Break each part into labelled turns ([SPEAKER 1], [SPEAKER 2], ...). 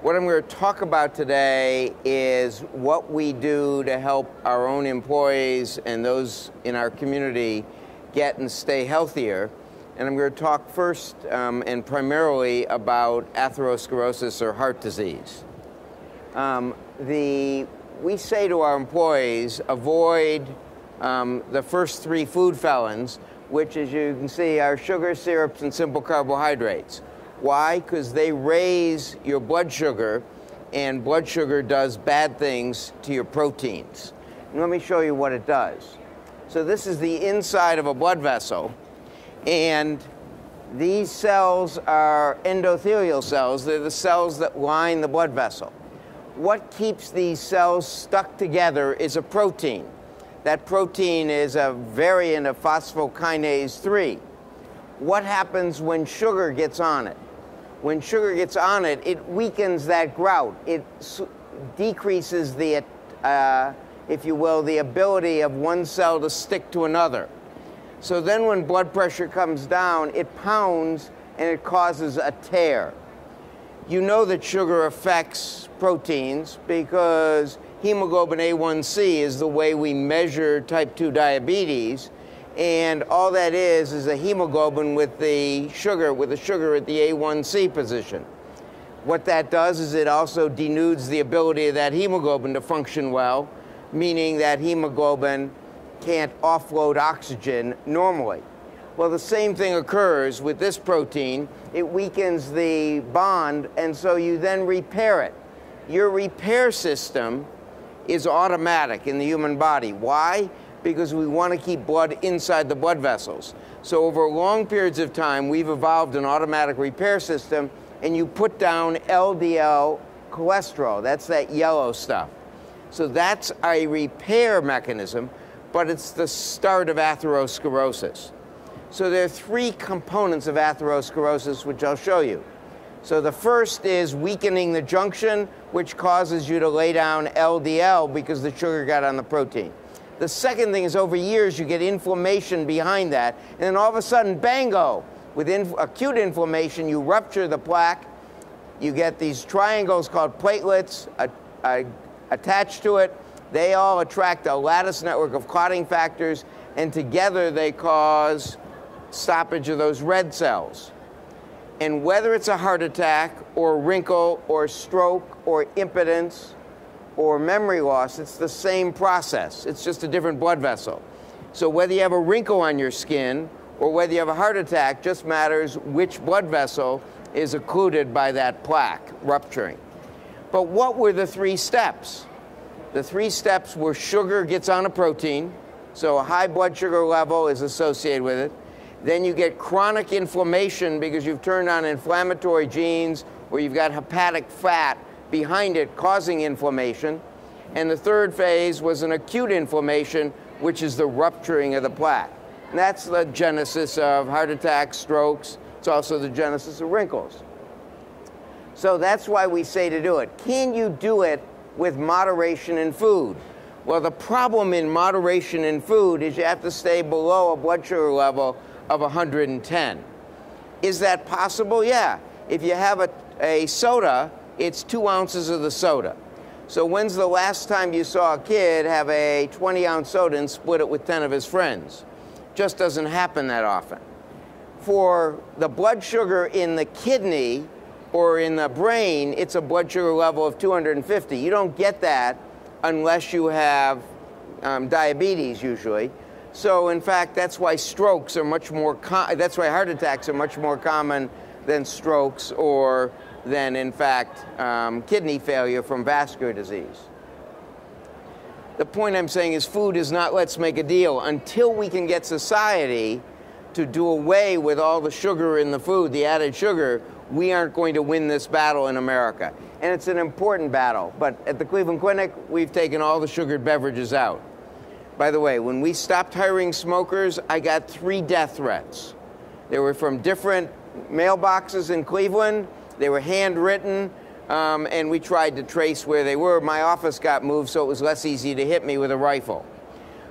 [SPEAKER 1] What I'm going to talk about today is what we do to help our own employees and those in our community get and stay healthier. And I'm going to talk first and primarily about atherosclerosis or heart disease. We say to our employees, avoid the first three food felons, which, as you can see, are sugar, syrups, and simple carbohydrates. Why? Because they raise your blood sugar, and blood sugar does bad things to your proteins. And let me show you what it does. So this is the inside of a blood vessel, and these cells are endothelial cells. They're the cells that line the blood vessel. What keeps these cells stuck together is a protein. That protein is a variant of phosphokinase 3. What happens when sugar gets on it? When sugar gets on it, it weakens that grout. It decreases the, if you will, the ability of one cell to stick to another. So then when blood pressure comes down, it pounds and it causes a tear. You know that sugar affects proteins because hemoglobin A1C is the way we measure type 2 diabetes. And all that is a hemoglobin with the sugar at the A1C position. What that does is it also denudes the ability of that hemoglobin to function well, meaning that hemoglobin can't offload oxygen normally. Well, the same thing occurs with this protein. It weakens the bond, and so you then repair it. Your repair system is automatic in the human body. Why? Because we want to keep blood inside the blood vessels. So over long periods of time, we've evolved an automatic repair system, and you put down LDL cholesterol. That's that yellow stuff. So that's a repair mechanism, but it's the start of atherosclerosis. So there are three components of atherosclerosis, which I'll show you. So the first is weakening the junction, which causes you to lay down LDL because the sugar got on the protein. The second thing is over years you get inflammation behind that, and then all of a sudden, bango, with acute inflammation, you rupture the plaque, you get these triangles called platelets attached to it. They all attract a lattice network of clotting factors, and together they cause stoppage of those red cells. And whether it's a heart attack or wrinkle or stroke or impotence or memory loss, it's the same process. It's just a different blood vessel. So whether you have a wrinkle on your skin or whether you have a heart attack just matters which blood vessel is occluded by that plaque rupturing. But what were the three steps? The three steps were sugar gets on a protein, so a high blood sugar level is associated with it. Then you get chronic inflammation because you've turned on inflammatory genes or you've got hepatic fat behind it causing inflammation. And the third phase was an acute inflammation, which is the rupturing of the plaque. And that's the genesis of heart attacks, strokes. It's also the genesis of wrinkles. So that's why we say to do it. Can you do it with moderation in food? Well, the problem in moderation in food is you have to stay below a blood sugar level of 110. Is that possible? Yeah. If you have a soda, it's 2 ounces of the soda. So when's the last time you saw a kid have a 20-ounce soda and split it with 10 of his friends? Just doesn't happen that often. For the blood sugar in the kidney or in the brain, it's a blood sugar level of 250. You don't get that unless you have diabetes usually. So in fact, that's why strokes are much more, that's why heart attacks are much more common than strokes or than, in fact, kidney failure from vascular disease. The point I'm saying is food is not let's make a deal. Until we can get society to do away with all the sugar in the food, the added sugar, we aren't going to win this battle in America. And it's an important battle. But at the Cleveland Clinic, we've taken all the sugared beverages out. By the way, when we stopped hiring smokers, I got 3 death threats. They were from different mailboxes in Cleveland. They were handwritten, and we tried to trace where they were. My office got moved, so it was less easy to hit me with a rifle.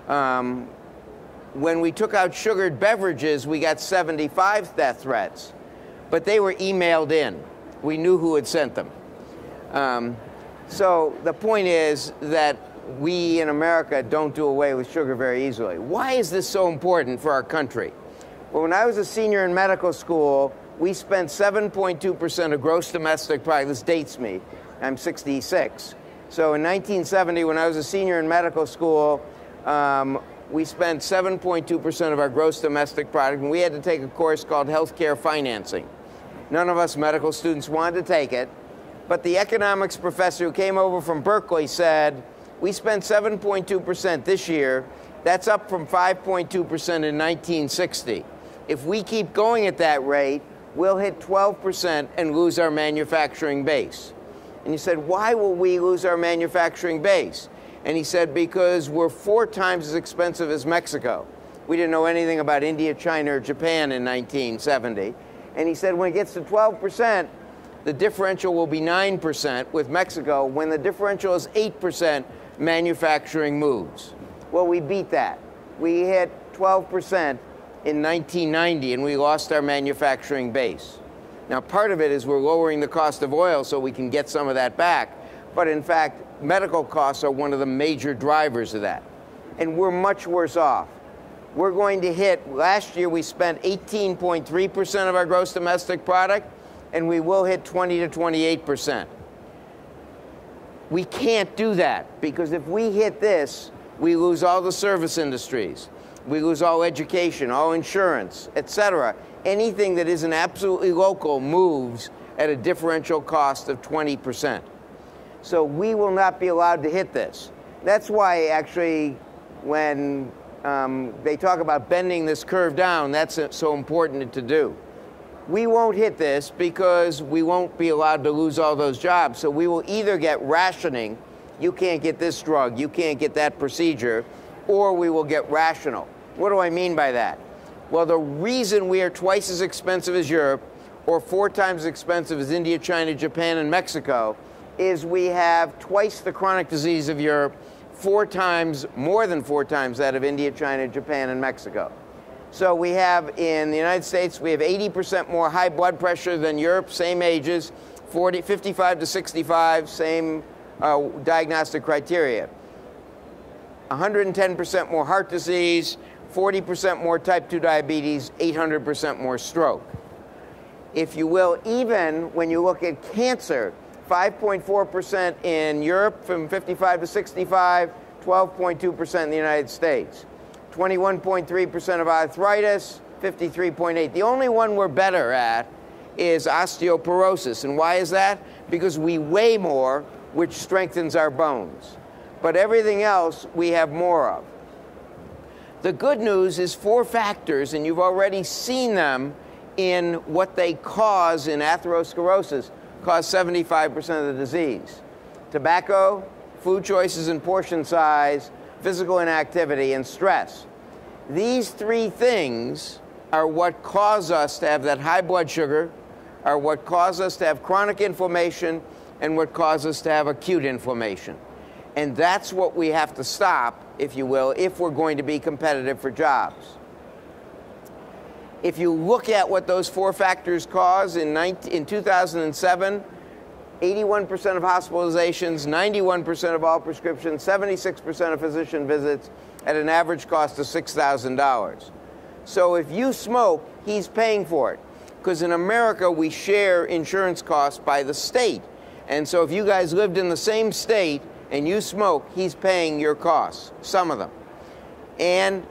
[SPEAKER 1] When we took out sugared beverages, we got 75 death threats, but they were emailed in. We knew who had sent them. So the point is that we in America don't do away with sugar very easily. Why is this so important for our country? Well, when I was a senior in medical school, we spent 7.2% of gross domestic product. This dates me. I'm 66. So in 1970, when I was a senior in medical school, we spent 7.2% of our gross domestic product, and we had to take a course called healthcare financing. None of us medical students wanted to take it, but the economics professor who came over from Berkeley said, we spent 7.2% this year. That's up from 5.2% in 1960. If we keep going at that rate, we'll hit 12% and lose our manufacturing base. And he said, why will we lose our manufacturing base? And he said, because we're 4 times as expensive as Mexico. We didn't know anything about India, China, or Japan in 1970. And he said, when it gets to 12%, the differential will be 9% with Mexico. When the differential is 8%, manufacturing moves. Well, we beat that. We hit 12% in 1990, and we lost our manufacturing base. Now, part of it is we're lowering the cost of oil so we can get some of that back. But in fact, medical costs are one of the major drivers of that. And we're much worse off. We're going to hit, last year we spent 18.3% of our gross domestic product, and we will hit 20 to 28%. We can't do that, because if we hit this, we lose all the service industries. We lose all education, all insurance, etc. Anything that isn't absolutely local moves at a differential cost of 20%. So we will not be allowed to hit this. That's why, actually, when they talk about bending this curve down, that's so important to do. We won't hit this because we won't be allowed to lose all those jobs. So we will either get rationing, you can't get this drug, you can't get that procedure, or we will get rational. What do I mean by that? Well, the reason we are twice as expensive as Europe, or 4 times as expensive as India, China, Japan, and Mexico, is we have twice the chronic disease of Europe, 4 times, more than 4 times that of India, China, Japan, and Mexico. So we have, in the United States, we have 80% more high blood pressure than Europe, same ages, 55 to 65, same diagnostic criteria. 110% more heart disease, 40% more type 2 diabetes, 800% more stroke. If you will, even when you look at cancer, 5.4% in Europe from 55 to 65, 12.2% in the United States. 21.3% of arthritis, 53.8%. The only one we're better at is osteoporosis. And why is that? Because we weigh more, which strengthens our bones. But everything else we have more of. The good news is 4 factors, and you've already seen them in what they cause in atherosclerosis, cause 75% of the disease. Tobacco, food choices and portion size, physical inactivity, and stress. These 3 things are what cause us to have that high blood sugar, are what cause us to have chronic inflammation, and what cause us to have acute inflammation. And that's what we have to stop, if you will, if we're going to be competitive for jobs. If you look at what those 4 factors cause, in 2007, 81% of hospitalizations, 91% of all prescriptions, 76% of physician visits at an average cost of $6,000. So if you smoke, he's paying for it. Because in America, we share insurance costs by the state. And so if you guys lived in the same state and you smoke, he's paying your costs, some of them. And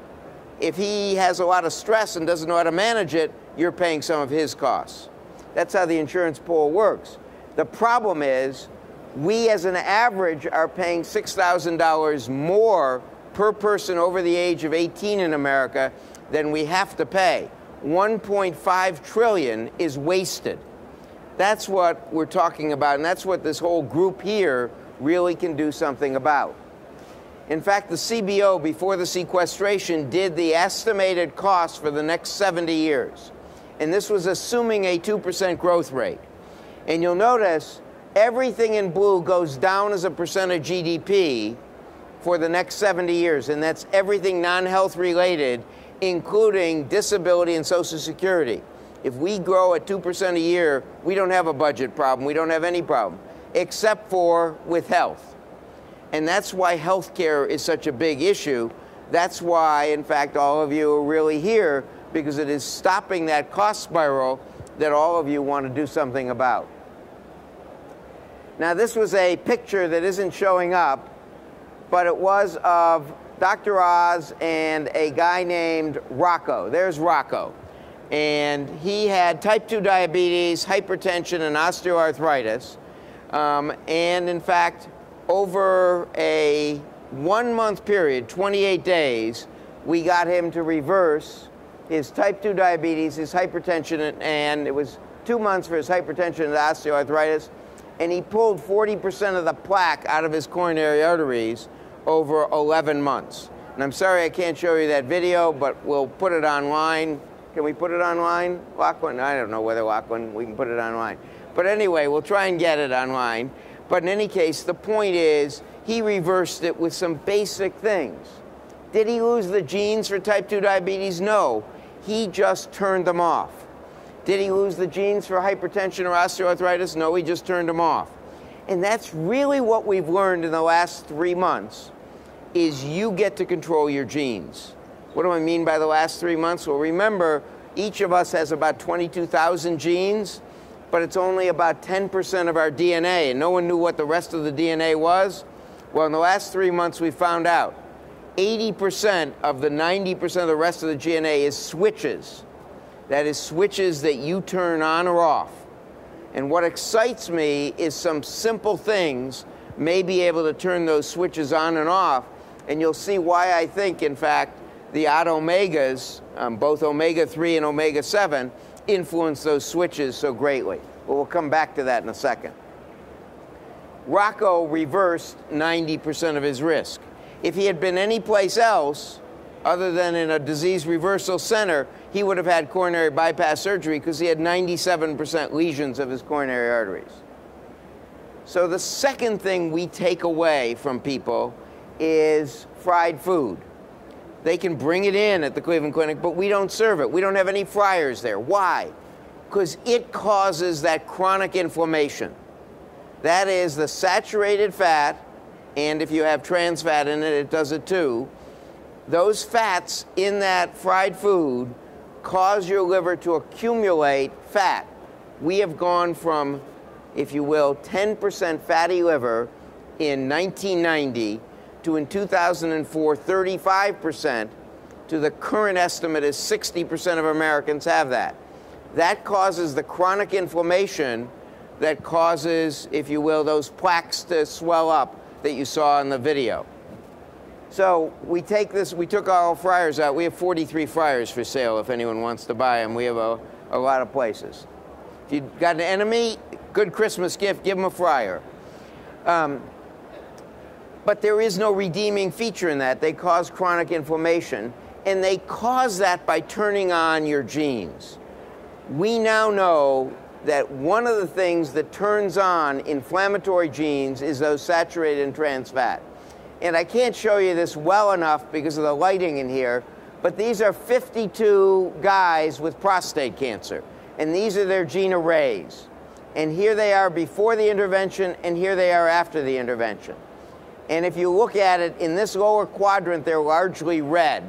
[SPEAKER 1] if he has a lot of stress and doesn't know how to manage it, you're paying some of his costs. That's how the insurance pool works. The problem is, we as an average are paying $6,000 more per person over the age of 18 in America than we have to pay. 1.5 trillion is wasted. That's what we're talking about, and that's what this whole group here really can do something about. In fact, the CBO, before the sequestration, did the estimated cost for the next 70 years. And this was assuming a 2% growth rate. And you'll notice everything in blue goes down as a percent of GDP for the next 70 years. And that's everything non-health related, including disability and Social Security. If we grow at 2% a year, we don't have a budget problem. We don't have any problem. except for with health. And that's why healthcare is such a big issue. That's why, in fact, all of you are really here, because it is stopping that cost spiral that all of you want to do something about. Now, this was a picture that isn't showing up, but it was of Dr. Oz and a guy named Rocco. There's Rocco. And he had type 2 diabetes, hypertension, and osteoarthritis. And in fact, over a 1-month period, 28 days, we got him to reverse his type 2 diabetes, his hypertension, and it was 2 months for his hypertension and osteoarthritis. And he pulled 40% of the plaque out of his coronary arteries over 11 months. And I'm sorry I can't show you that video, but we'll put it online. Can we put it online, Lachlan? I don't know whether Lachlan, we can put it online. But anyway, we'll try and get it online. But in any case, the point is, he reversed it with some basic things. Did he lose the genes for type 2 diabetes? No. He just turned them off. Did he lose the genes for hypertension or osteoarthritis? No, he just turned them off. And that's really what we've learned in the last 3 months, is you get to control your genes. What do I mean by the last 3 months? Well, remember, each of us has about 22,000 genes, but it's only about 10% of our DNA, and no one knew what the rest of the DNA was. Well, in the last 3 months, we found out 80% of the 90% of the rest of the DNA is switches. That is switches that you turn on or off. And what excites me is some simple things may be able to turn those switches on and off, and you'll see why I think, in fact, the odd omegas, both omega-3 and omega-7, influence those switches so greatly. Well, we'll come back to that in a second. Rocco reversed 90% of his risk. If he had been anyplace else other than in a disease reversal center, he would have had coronary bypass surgery because he had 97% lesions of his coronary arteries. So the second thing we take away from people is fried food. They can bring it in at the Cleveland Clinic, but we don't serve it. We don't have any fryers there. Why? Because it causes that chronic inflammation. That is the saturated fat, and if you have trans fat in it, it does it too. Those fats in that fried food cause your liver to accumulate fat. We have gone from, if you will, 10% fatty liver in 1990 to, in 2004, 35%, to the current estimate is 60% of Americans have that. That causes the chronic inflammation that causes, if you will, those plaques to swell up that you saw in the video. So we take this, we took our fryers out. We have 43 fryers for sale if anyone wants to buy them. We have a lot of places. If you've got an enemy, good Christmas gift, give them a fryer. But there is no redeeming feature in that. They cause chronic inflammation, and they cause that by turning on your genes. We now know that one of the things that turns on inflammatory genes is those saturated and trans fat. And I can't show you this well enough because of the lighting in here, but these are 52 guys with prostate cancer, and these are their gene arrays. And here they are before the intervention, and here they are after the intervention. And if you look at it, in this lower quadrant, they're largely red.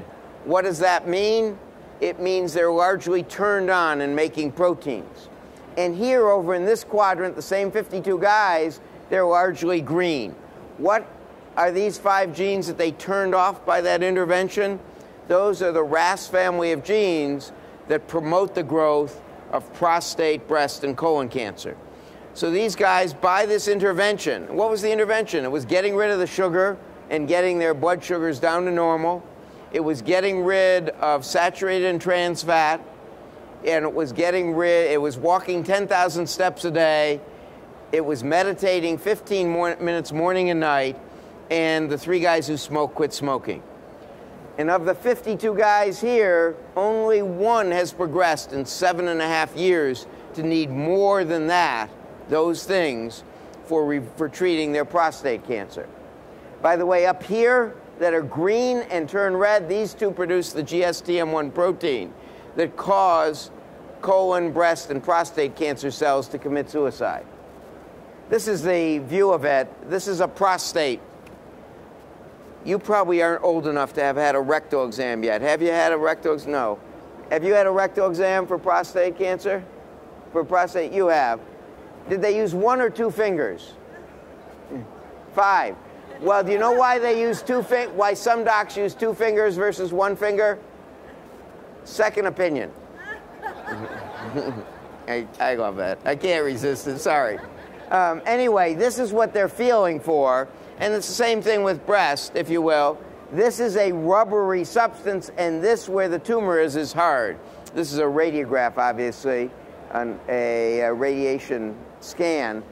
[SPEAKER 1] What does that mean? It means they're largely turned on and making proteins. And here over in this quadrant, the same 52 guys, they're largely green. What are these 5 genes that they turned off by that intervention? Those are the RAS family of genes that promote the growth of prostate, breast, and colon cancer. So these guys, by this intervention, what was the intervention? It was getting rid of the sugar and getting their blood sugars down to normal. It was getting rid of saturated and trans fat. And it was walking 10,000 steps a day. It was meditating 15 minutes morning and night. And the 3 guys who smoke quit smoking. And of the 52 guys here, only 1 has progressed in 7.5 years to need more than that, those things, for treating their prostate cancer. By the way, up here, that are green and turn red, these 2 produce the GSTM1 protein that cause colon, breast, and prostate cancer cells to commit suicide. This is the view of it. This is a prostate. You probably aren't old enough to have had a rectal exam yet. Have you had a rectal exam? No. Have you had a rectal exam for prostate cancer? For prostate, you have. Did they use 1 or 2 fingers? 5. Well, do you know why they use why some docs use 2 fingers versus 1 finger? Second opinion. I love that. I can't resist it, sorry. Anyway, this is what they're feeling for, and it's the same thing with breast, if you will. This is a rubbery substance, and this, where the tumor is hard. This is a radiograph, obviously, on a radiation scan.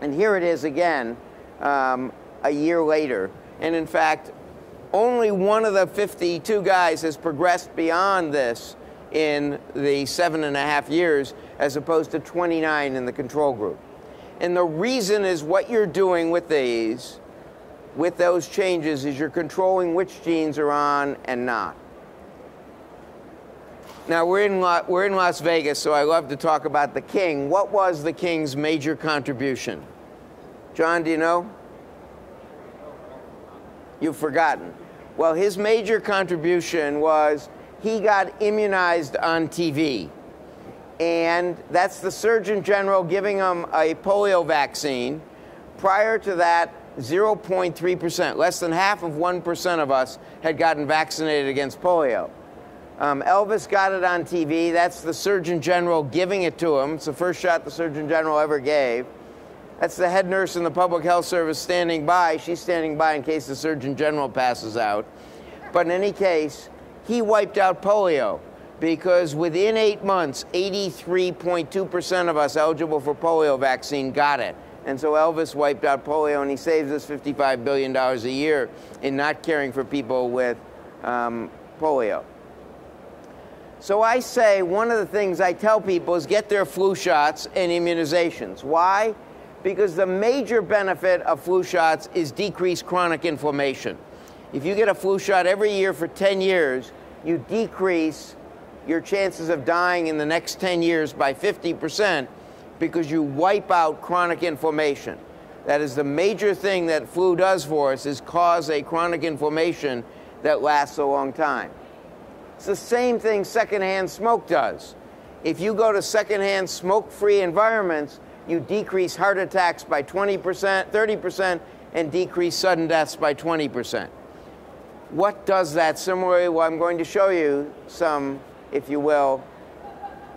[SPEAKER 1] And here it is again, a year later. And in fact, only one of the 52 guys has progressed beyond this in the 7.5 years, as opposed to 29 in the control group. And the reason is what you're doing with these, with those changes, is you're controlling which genes are on and not. Now, we're in Las Vegas, so I love to talk about the king. What was the king's major contribution? John, do you know? You've forgotten. Well, his major contribution was he got immunized on TV. And that's the Surgeon General giving him a polio vaccine. Prior to that, 0.3%, less than half of 1% of us had gotten vaccinated against polio. Elvis got it on TV. That's the Surgeon General giving it to him. It's the first shot the Surgeon General ever gave. That's the head nurse in the Public Health Service standing by. She's standing by in case the Surgeon General passes out. But in any case, he wiped out polio, because within 8 months, 83.2% of us eligible for polio vaccine got it. And so Elvis wiped out polio, and he saves us $55 billion a year in not caring for people with polio. So I say one of the things I tell people is get their flu shots and immunizations. Why? Because the major benefit of flu shots is decreased chronic inflammation. If you get a flu shot every year for 10 years, you decrease your chances of dying in the next 10 years by 50%, because you wipe out chronic inflammation. That is the major thing that flu does for us, is cause a chronic inflammation that lasts a long time. It's the same thing secondhand smoke does. If you go to secondhand smoke-free environments, you decrease heart attacks by 20%, 30%, and decrease sudden deaths by 20%. What does that? Similarly, well, I'm going to show you some, if you will,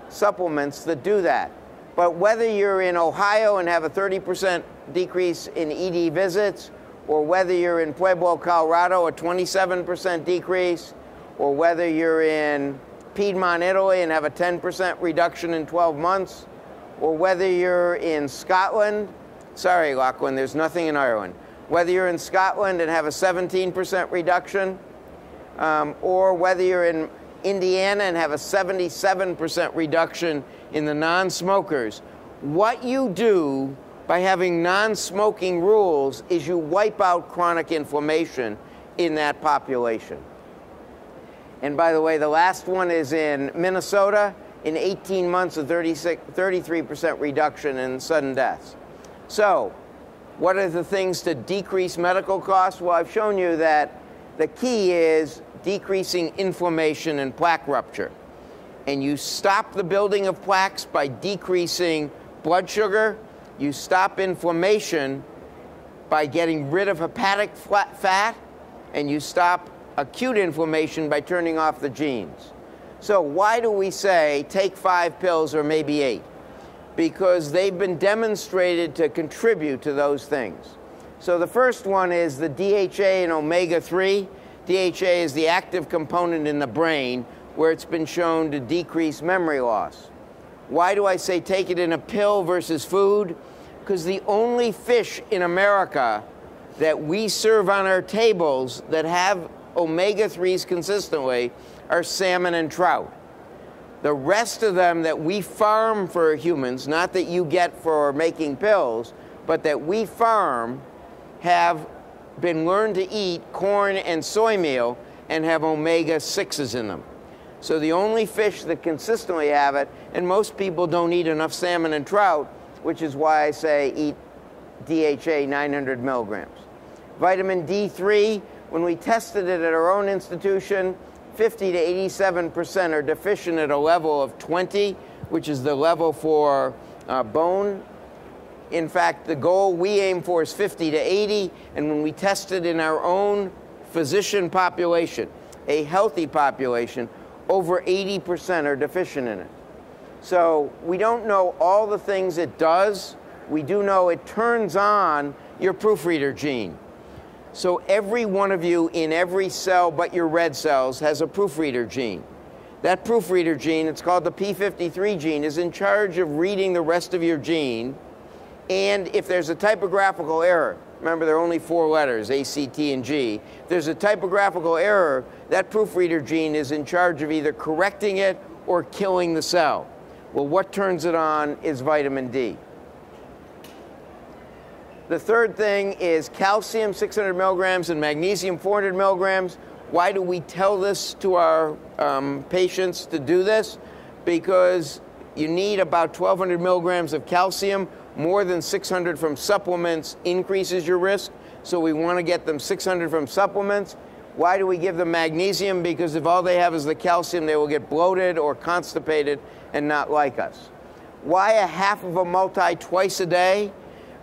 [SPEAKER 1] supplements that do that. But whether you're in Ohio and have a 30% decrease in ED visits, or whether you're in Pueblo, Colorado, a 27% decrease, or whether you're in Piedmont, Italy, and have a 10% reduction in 12 months, or whether you're in Scotland, sorry, Lachlan, there's nothing in Ireland, whether you're in Scotland and have a 17% reduction, or whether you're in Indiana and have a 77% reduction in the non-smokers, what you do by having non-smoking rules is you wipe out chronic inflammation in that population. And by the way, the last one is in Minnesota. In 18 months, a 33% reduction in sudden deaths. So, what are the things to decrease medical costs? Well, I've shown you that the key is decreasing inflammation and plaque rupture. And you stop the building of plaques by decreasing blood sugar. You stop inflammation by getting rid of hepatic fat. And you stop acute inflammation by turning off the genes. So why do we say take 5 pills or maybe 8? Because they've been demonstrated to contribute to those things. So the first one is the DHA and omega-3. DHA is the active component in the brain, where it's been shown to decrease memory loss. Why do I say take it in a pill versus food? Because the only fish in America that we serve on our tables that have omega-3s consistently are salmon and trout. The rest of them that we farm for humans, not that you get for making pills, but that we farm, have been learned to eat corn and soy meal and have omega-6s in them. So the only fish that consistently have it, and most people don't eat enough salmon and trout, which is why I say eat DHA 900 milligrams. Vitamin D3, when we tested it at our own institution, 50 to 87% are deficient at a level of 20, which is the level for bone. In fact, the goal we aim for is 50 to 80, and when we tested in our own physician population, a healthy population, over 80% are deficient in it. So we don't know all the things it does. We do know it turns on your proofreader gene. So every one of you in every cell but your red cells has a proofreader gene. That proofreader gene, it's called the P53 gene, is in charge of reading the rest of your gene. And if there's a typographical error, remember there are only 4 letters, A, C, T, and G. If there's a typographical error, that proofreader gene is in charge of either correcting it or killing the cell. Well, what turns it on is vitamin D. The third thing is calcium, 600 milligrams, and magnesium, 400 milligrams. Why do we tell this to our patients to do this? Because you need about 1,200 milligrams of calcium. More than 600 from supplements increases your risk. So we want to get them 600 from supplements. Why do we give them magnesium? Because if all they have is the calcium, they will get bloated or constipated and not like us. Why a half of a multi twice a day?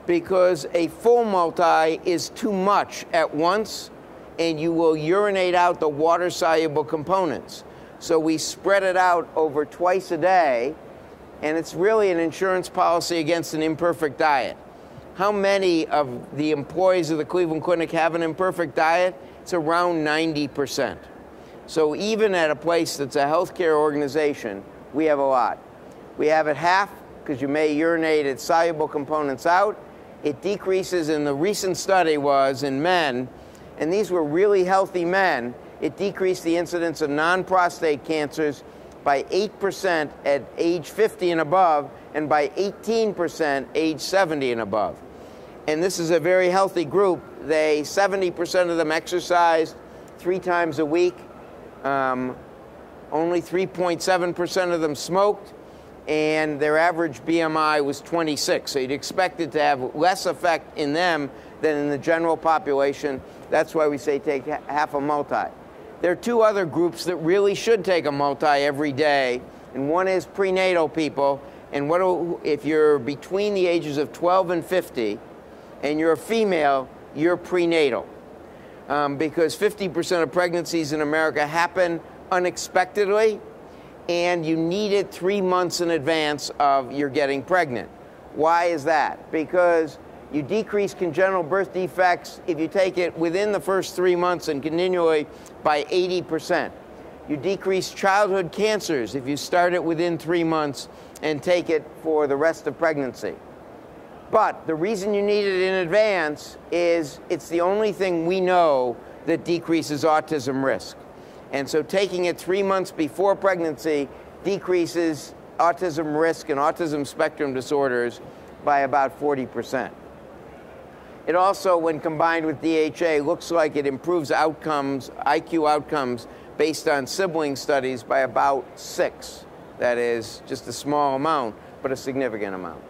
[SPEAKER 1] Because a full multi is too much at once, and you will urinate out the water-soluble components. So we spread it out over twice a day, and it's really an insurance policy against an imperfect diet. How many of the employees of the Cleveland Clinic have an imperfect diet? It's around 90%. So even at a place that's a healthcare organization, we have a lot. We have it half because you may urinate its soluble components out. It decreases, and the recent study was in men, and these were really healthy men, it decreased the incidence of non-prostate cancers by 8% at age 50 and above, and by 18% age 70 and above. And this is a very healthy group. 70% of them exercised 3 times a week. Only 3.7% of them smoked, and their average BMI was 26. So you'd expect it to have less effect in them than in the general population. That's why we say take half a multi. There are 2 other groups that really should take a multi every day, and one is prenatal people. And if you're between the ages of 12 and 50, and you're a female, you're prenatal. Because 50% of pregnancies in America happen unexpectedly, and you need it 3 months in advance of your getting pregnant. Why is that? Because you decrease congenital birth defects if you take it within the first 3 months and continually by 80%. You decrease childhood cancers if you start it within 3 months and take it for the rest of pregnancy. But the reason you need it in advance is it's the only thing we know that decreases autism risk. And so taking it 3 months before pregnancy decreases autism risk and autism spectrum disorders by about 40%. It also, when combined with DHA, looks like it improves outcomes, IQ outcomes, based on sibling studies by about 6. That is just a small amount, but a significant amount.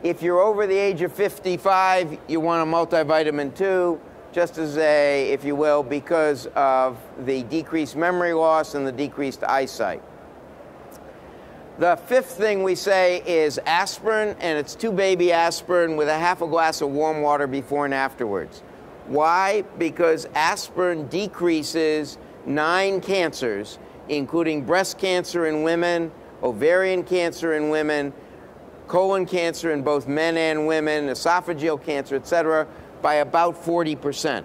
[SPEAKER 1] If you're over the age of 55, you want a multivitamin too, just as if you will, because of the decreased memory loss and the decreased eyesight. The 5th thing we say is aspirin, and it's 2 baby aspirin with a half a glass of warm water before and afterwards. Why? Because aspirin decreases 9 cancers, including breast cancer in women, ovarian cancer in women, colon cancer in both men and women, esophageal cancer, etc., by about 40%.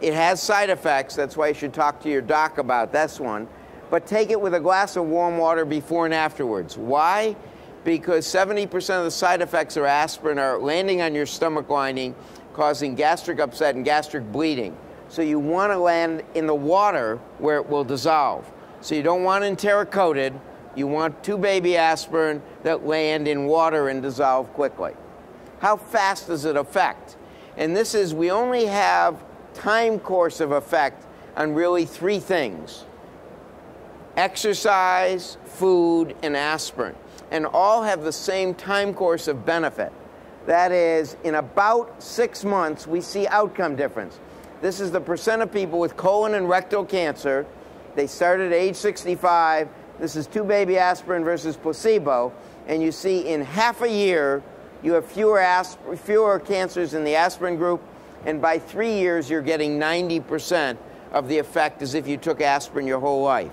[SPEAKER 1] It has side effects. That's why you should talk to your doc about this one. But take it with a glass of warm water before and afterwards. Why? Because 70% of the side effects of aspirin are landing on your stomach lining, causing gastric upset and gastric bleeding. So you want to land in the water where it will dissolve. So you don't want enteric-coated. You want 2 baby aspirin that land in water and dissolve quickly. How fast does it affect? And this is, we only have time course of effect on really 3 things: exercise, food, and aspirin. And all have the same time course of benefit. That is, in about 6 months, we see outcome difference. This is the percent of people with colon and rectal cancer. They started at age 65. This is 2 baby aspirin versus placebo. And you see in half a year, you have fewer cancers in the aspirin group. And by 3 years, you're getting 90% of the effect as if you took aspirin your whole life.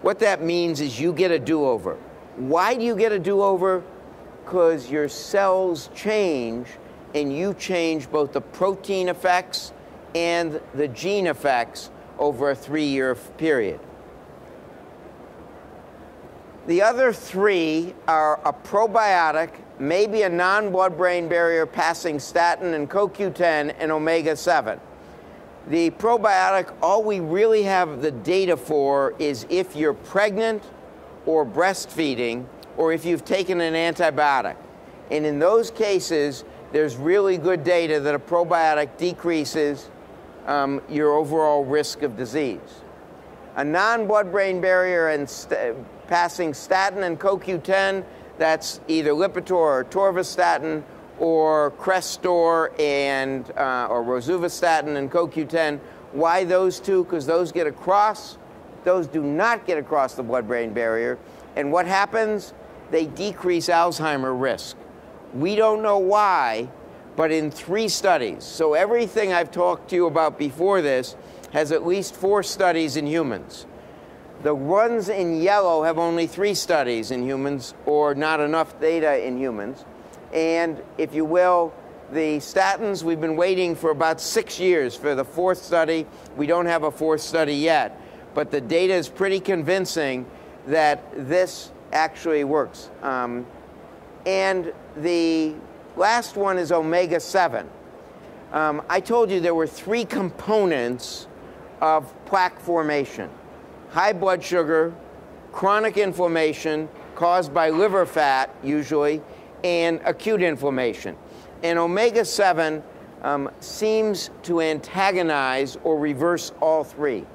[SPEAKER 1] What that means is you get a do-over. Why do you get a do-over? Because your cells change, and you change both the protein effects and the gene effects over a 3-year period. The other 3 are a probiotic, maybe a non-blood-brain barrier passing statin and CoQ10 and omega-7. The probiotic, all we really have the data for is if you're pregnant or breastfeeding or if you've taken an antibiotic. And in those cases, there's really good data that a probiotic decreases your overall risk of disease. A non-blood-brain barrier and passing statin and CoQ10, that's either Lipitor or Torvastatin or Crestor and or Rosuvastatin and CoQ10. Why those 2? Because those get across. Those do not get across the blood-brain barrier. And what happens? They decrease Alzheimer's risk. We don't know why, but in 3 studies, so everything I've talked to you about before this has at least 4 studies in humans. The ones in yellow have only 3 studies in humans, or not enough data in humans. And if you will, the statins, we've been waiting for about 6 years for the 4th study. We don't have a 4th study yet, but the data is pretty convincing that this actually works. And the last one is omega-7. I told you there were 3 components of plaque formation: high blood sugar, chronic inflammation caused by liver fat, usually, and acute inflammation. And omega-7 seems to antagonize or reverse all 3.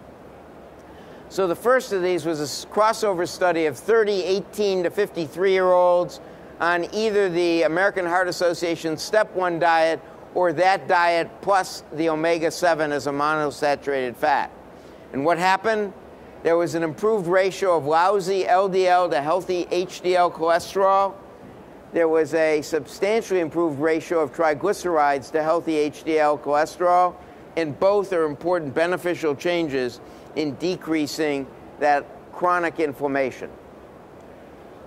[SPEAKER 1] So the first of these was a crossover study of 30 18 to 53-year-olds on either the American Heart Association Step 1 diet or that diet plus the omega-7 as a monosaturated fat. And what happened? There was an improved ratio of lousy LDL to healthy HDL cholesterol. There was a substantially improved ratio of triglycerides to healthy HDL cholesterol, and both are important beneficial changes in decreasing that chronic inflammation.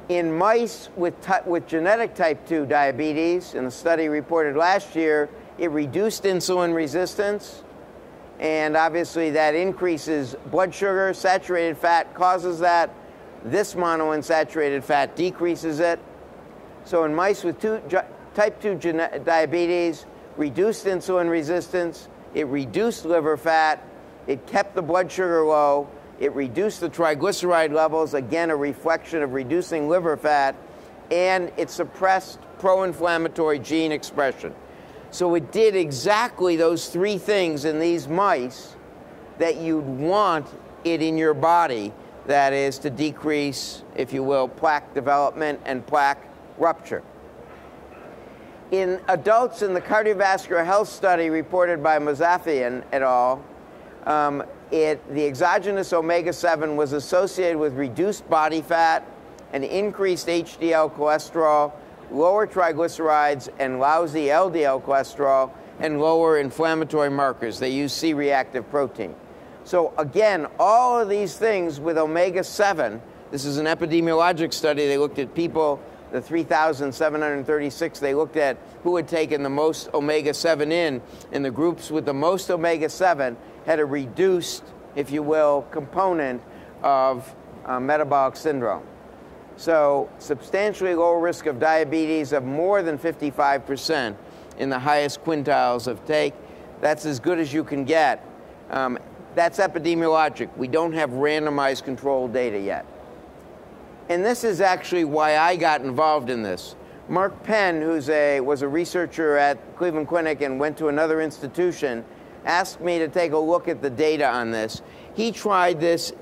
[SPEAKER 1] In mice with genetic type 2 diabetes, in a study reported last year, it reduced insulin resistance, and obviously that increases blood sugar. Saturated fat causes that. This monounsaturated fat decreases it. So in mice with type 2 diabetes, reduced insulin resistance, it reduced liver fat, it kept the blood sugar low, it reduced the triglyceride levels, again a reflection of reducing liver fat, and it suppressed pro-inflammatory gene expression. So it did exactly those 3 things in these mice that you'd want it in your body, that is to decrease, if you will, plaque development and plaque rupture. In adults in the cardiovascular health study reported by Mozafian et al., the exogenous omega-7 was associated with reduced body fat, an increased HDL cholesterol, lower triglycerides and lousy LDL cholesterol, and lower inflammatory markers. They use C-reactive protein. So again, all of these things with omega-7, this is an epidemiologic study. They looked at people, the 3,736, they looked at who had taken the most omega-7 in, and the groups with the most omega-7 had a reduced, if you will, component of metabolic syndrome. So substantially lower risk of diabetes of more than 55% in the highest quintiles of take. That's as good as you can get. That's epidemiologic. We don't have randomized controlled data yet. And this is actually why I got involved in this. Mark Penn, who was a researcher at Cleveland Clinic and went to another institution, asked me to take a look at the data on this. He tried this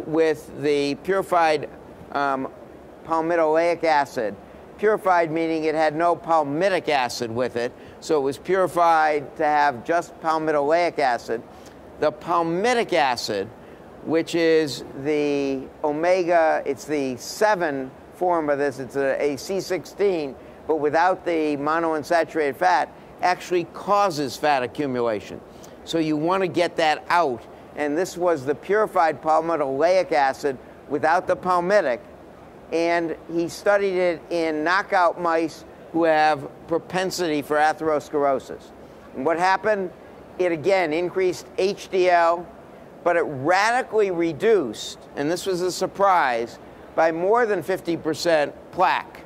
[SPEAKER 1] with the purified palmitoleic acid purified meaning it had no palmitic acid with it, so it was purified to have just palmitoleic acid. The palmitic acid, which is the omega, it's the 7 form of this, it's a C16, but without the monounsaturated fat, actually causes fat accumulation. So you want to get that out, and this was the purified palmitoleic acid without the palmitic, and he studied it in knockout mice who have propensity for atherosclerosis. And what happened? It again increased HDL, but it radically reduced, and this was a surprise, by more than 50% plaque.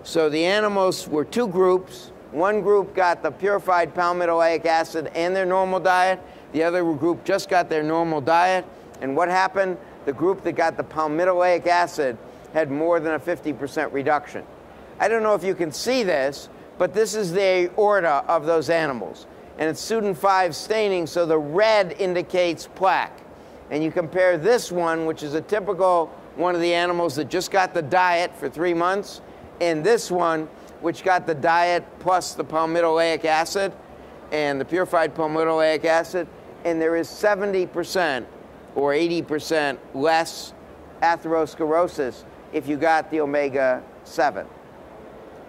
[SPEAKER 1] So the animals were 2 groups. One group got the purified palmitoleic acid and their normal diet. The other group just got their normal diet. And what happened? The group that got the palmitoleic acid had more than a 50% reduction. I don't know if you can see this, but this is the aorta of those animals. And it's Sudan 5 staining, so the red indicates plaque. And you compare this one, which is a typical one of the animals that just got the diet for 3 months, and this one, which got the diet plus the palmitoleic acid and the purified palmitoleic acid, and there is 70% or 80% less atherosclerosis if you got the omega-7.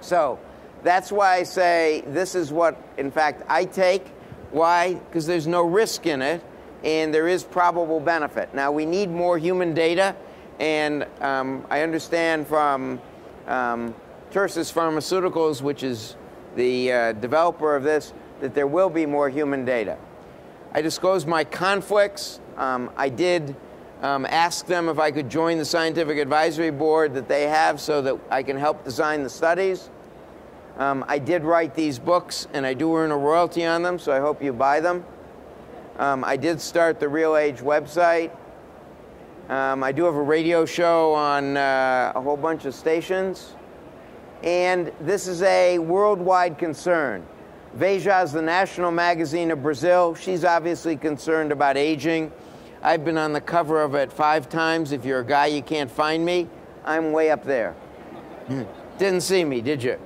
[SPEAKER 1] So that's why I say this is what, in fact, I take. Why? Because there's no risk in it, and there is probable benefit. Now, we need more human data, and I understand from Tersus Pharmaceuticals, which is the developer of this, that there will be more human data. I disclosed my conflicts. I did ask them if I could join the scientific advisory board that they have so that I can help design the studies. I did write these books, and I do earn a royalty on them, so I hope you buy them. I did start the Real Age website. I do have a radio show on a whole bunch of stations. And this is a worldwide concern. Veja is the national magazine of Brazil. She's obviously concerned about aging. I've been on the cover of it 5 times. If you're a guy, you can't find me. I'm way up there. Didn't see me, did you?